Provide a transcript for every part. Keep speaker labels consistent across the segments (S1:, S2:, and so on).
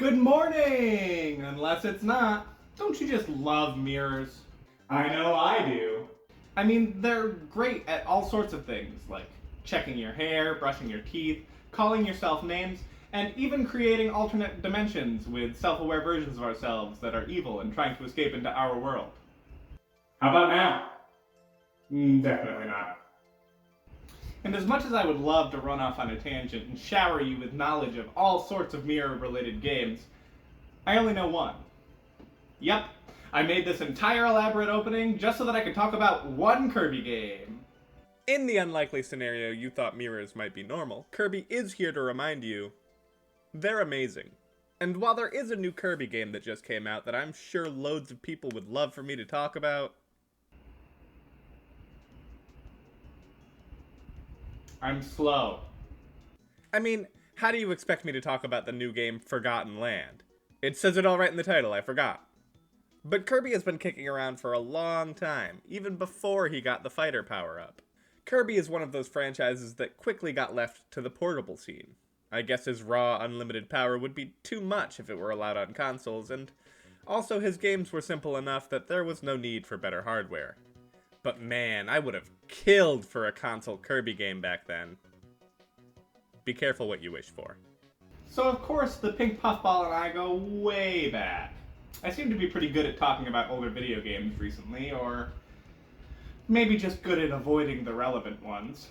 S1: Good morning! Unless it's not. Don't you just love mirrors?
S2: I know I do.
S1: I mean, they're great at all sorts of things, like checking your hair, brushing your teeth, calling yourself names, and even creating alternate dimensions with self-aware versions of ourselves that are evil and trying to escape into our world.
S2: How about now? Definitely not.
S1: And as much as I would love to run off on a tangent and shower you with knowledge of all sorts of mirror-related games, I only know one. Yep, I made this entire elaborate opening just so that I could talk about one Kirby game.
S3: In the unlikely scenario you thought mirrors might be normal, Kirby is here to remind you, they're amazing. And while there is a new Kirby game that just came out that I'm sure loads of people would love for me to talk about,
S1: I'm slow.
S3: I mean, how do you expect me to talk about the new game Forgotten Land? It says it all right in the title, I forgot. But Kirby has been kicking around for a long time, even before he got the fighter power-up. Kirby is one of those franchises that quickly got left to the portable scene. I guess his raw, unlimited power would be too much if it were allowed on consoles, and also his games were simple enough that there was no need for better hardware. But man, I would have killed for a console Kirby game back then. Be careful what you wish for.
S1: So of course, the pink puffball and I go way back. I seem to be pretty good at talking about older video games recently, or maybe just good at avoiding the relevant ones.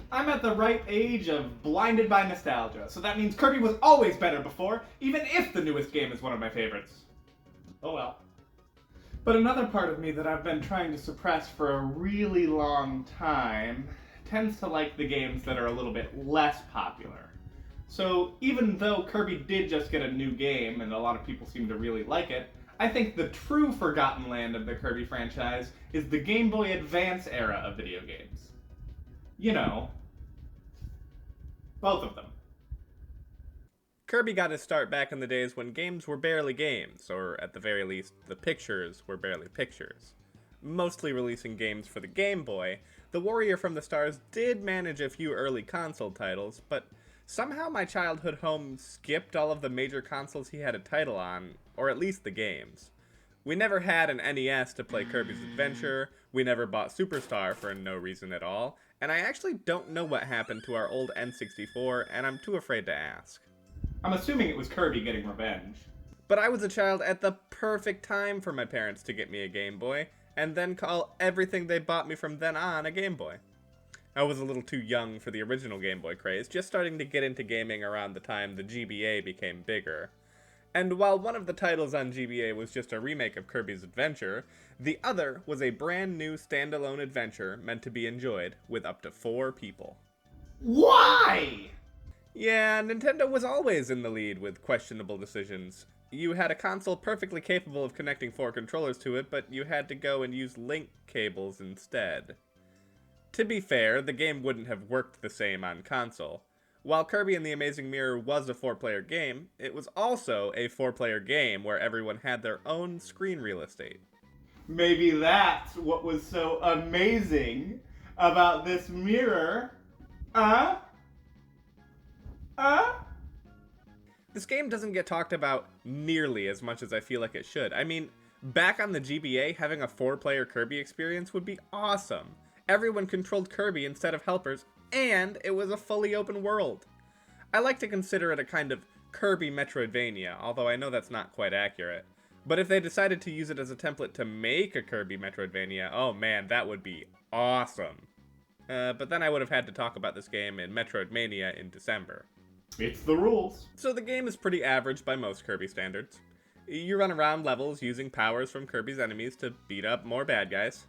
S1: I'm at the right age of blinded by nostalgia, so that means Kirby was always better before, even if the newest game is one of my favorites. Oh well. But another part of me that I've been trying to suppress for a really long time tends to like the games that are a little bit less popular. So even though Kirby did just get a new game, and a lot of people seem to really like it, I think the true Forgotten Land of the Kirby franchise is the Game Boy Advance era of video games. You know, both of them.
S3: Kirby got his start back in the days when games were barely games, or at the very least, the pictures were barely pictures. Mostly releasing games for the Game Boy, the Warrior from the Stars did manage a few early console titles, but somehow my childhood home skipped all of the major consoles he had a title on, or at least the games. We never had an NES to play Kirby's Adventure, we never bought Superstar for no reason at all, and I actually don't know what happened to our old N64, and I'm too afraid to ask.
S1: I'm assuming it was Kirby getting revenge.
S3: But I was a child at the perfect time for my parents to get me a Game Boy, and then call everything they bought me from then on a Game Boy. I was a little too young for the original Game Boy craze, just starting to get into gaming around the time the GBA became bigger. And while one of the titles on GBA was just a remake of Kirby's Adventure, the other was a brand new standalone adventure meant to be enjoyed with up to 4 people.
S1: Why?
S3: Yeah, Nintendo was always in the lead with questionable decisions. You had a console perfectly capable of connecting 4 controllers to it, but you had to go and use link cables instead. To be fair, the game wouldn't have worked the same on console. While Kirby and the Amazing Mirror was a 4-player game, it was also a 4-player game where everyone had their own screen real estate.
S1: Maybe that's what was so amazing about this mirror.
S3: This game doesn't get talked about nearly as much as I feel like it should. I mean, back on the GBA, having a 4-player Kirby experience would be awesome. Everyone controlled Kirby instead of helpers, and it was a fully open world. I like to consider it a kind of Kirby Metroidvania, although I know that's not quite accurate. But if they decided to use it as a template to make a Kirby Metroidvania, oh man, that would be awesome. But then I would have had to talk about this game in Metroidmania in December.
S1: It's the rules.
S3: So the game is pretty average by most Kirby standards. You run around levels using powers from Kirby's enemies to beat up more bad guys.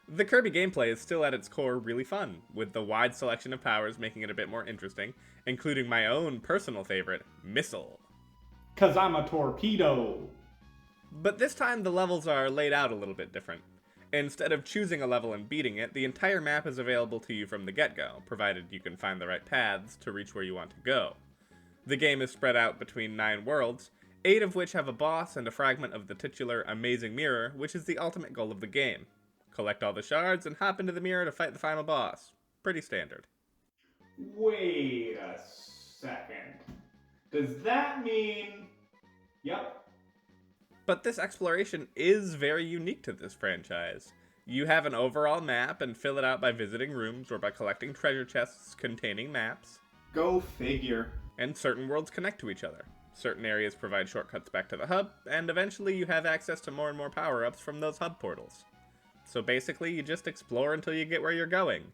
S3: The Kirby gameplay is still at its core really fun, with the wide selection of powers making it a bit more interesting, including my own personal favorite, Missile.
S1: 'Cause I'm a torpedo.
S3: But this time the levels are laid out a little bit different. Instead of choosing a level and beating it, the entire map is available to you from the get-go, provided you can find the right paths to reach where you want to go. The game is spread out between 9 worlds, 8 of which have a boss and a fragment of the titular Amazing Mirror, which is the ultimate goal of the game. Collect all the shards and hop into the mirror to fight the final boss. Pretty standard.
S1: Wait a second. Does that mean... Yep.
S3: But this exploration is very unique to this franchise. You have an overall map and fill it out by visiting rooms or by collecting treasure chests containing maps.
S1: Go figure.
S3: And certain worlds connect to each other. Certain areas provide shortcuts back to the hub, and eventually you have access to more and more power-ups from those hub portals. So basically, you just explore until you get where you're going.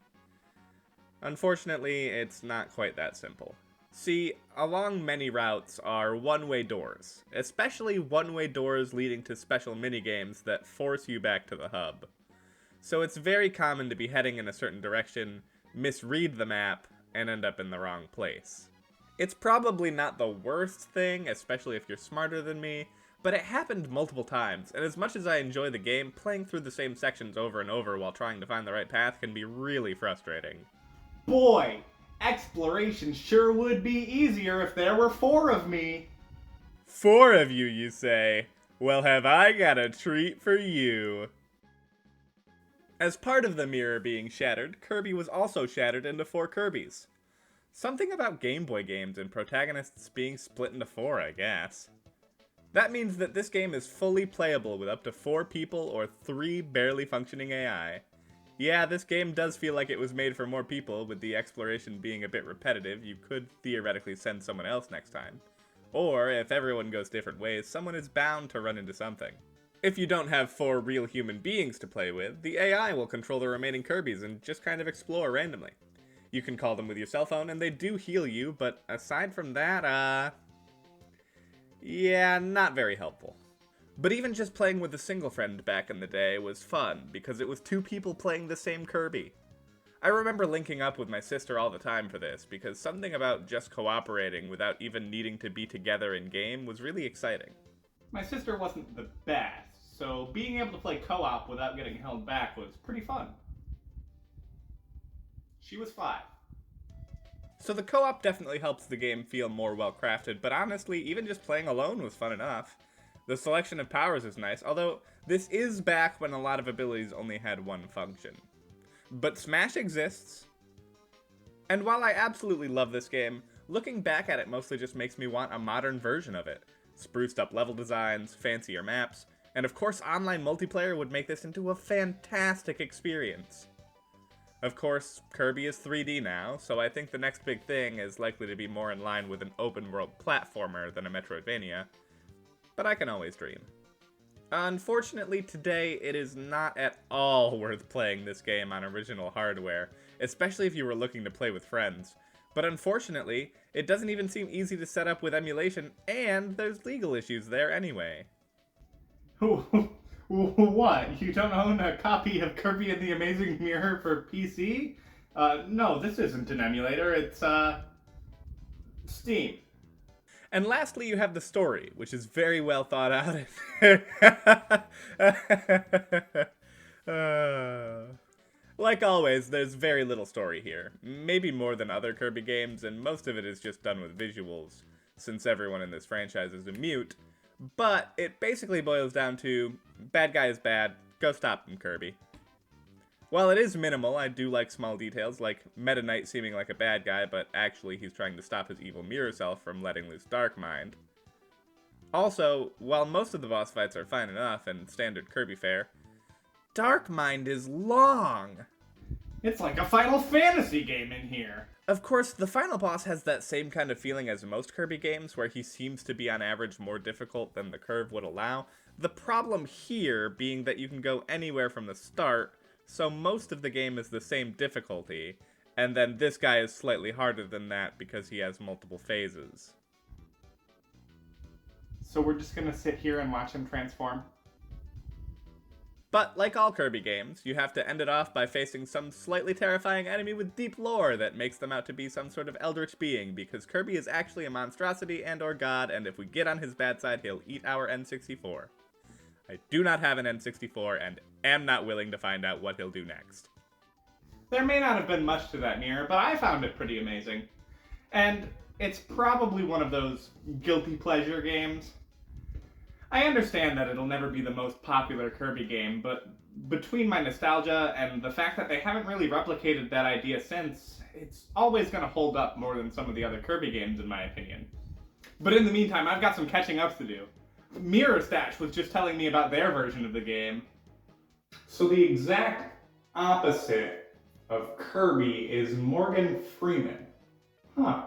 S3: Unfortunately, it's not quite that simple. See, along many routes are one-way doors, especially one-way doors leading to special minigames that force you back to the hub. So it's very common to be heading in a certain direction, misread the map, and end up in the wrong place. It's probably not the worst thing, especially if you're smarter than me, but it happened multiple times, and as much as I enjoy the game, playing through the same sections over and over while trying to find the right path can be really frustrating.
S1: Boy, exploration sure would be easier if there were 4 of me.
S3: 4 of you, you say? Well, have I got a treat for you. As part of the mirror being shattered, Kirby was also shattered into 4 Kirbys. Something about Game Boy games and protagonists being split into 4, I guess. That means that this game is fully playable with up to 4 people or 3 barely functioning AI. Yeah, this game does feel like it was made for more people, with the exploration being a bit repetitive. You could theoretically send someone else next time. Or, if everyone goes different ways, someone is bound to run into something. If you don't have 4 real human beings to play with, the AI will control the remaining Kirbys and just kind of explore randomly. You can call them with your cell phone, and they do heal you, but aside from that, yeah, not very helpful. But even just playing with a single friend back in the day was fun, because it was 2 people playing the same Kirby. I remember linking up with my sister all the time for this, because something about just cooperating without even needing to be together in-game was really exciting.
S1: My sister wasn't the best, so being able to play co-op without getting held back was pretty fun. She was 5.
S3: So the co-op definitely helps the game feel more well-crafted, but honestly, even just playing alone was fun enough. The selection of powers is nice, although this is back when a lot of abilities only had one function. But Smash exists. And while I absolutely love this game, looking back at it mostly just makes me want a modern version of it. Spruced up level designs, fancier maps, and of course online multiplayer would make this into a fantastic experience. Of course, Kirby is 3D now, so I think the next big thing is likely to be more in line with an open-world platformer than a Metroidvania, but I can always dream. Unfortunately, today it is not at all worth playing this game on original hardware, especially if you were looking to play with friends. But unfortunately, it doesn't even seem easy to set up with emulation, and there's legal issues there anyway.
S1: What? You don't own a copy of Kirby and the Amazing Mirror for PC? No, this isn't an emulator, it's, Steam.
S3: And lastly, you have the story, which is very well thought out. Like always, there's very little story here. Maybe more than other Kirby games, and most of it is just done with visuals, since everyone in this franchise is a mute. But it basically boils down to, bad guy is bad, go stop him, Kirby. While it is minimal, I do like small details, like Meta Knight seeming like a bad guy, but actually he's trying to stop his evil mirror self from letting loose Dark Mind. Also, while most of the boss fights are fine enough and standard Kirby fare, Dark Mind is long!
S1: It's like a Final Fantasy game in here.
S3: Of course, the final boss has that same kind of feeling as most Kirby games, where he seems to be on average more difficult than the curve would allow. The problem here being that you can go anywhere from the start, so most of the game is the same difficulty, and then this guy is slightly harder than that because he has multiple phases.
S1: So we're just gonna sit here and watch him transform?
S3: But, like all Kirby games, you have to end it off by facing some slightly terrifying enemy with deep lore that makes them out to be some sort of eldritch being, because Kirby is actually a monstrosity and/or god, and if we get on his bad side, he'll eat our N64. I do not have an N64, and am not willing to find out what he'll do next.
S1: There may not have been much to that mirror, but I found it pretty amazing. And it's probably one of those guilty pleasure games. I understand that it'll never be the most popular Kirby game, but between my nostalgia and the fact that they haven't really replicated that idea since, it's always going to hold up more than some of the other Kirby games in my opinion. But in the meantime, I've got some catching up to do. Mirror Stash was just telling me about their version of the game.
S2: So the exact opposite of Kirby is Morgan Freeman. Huh.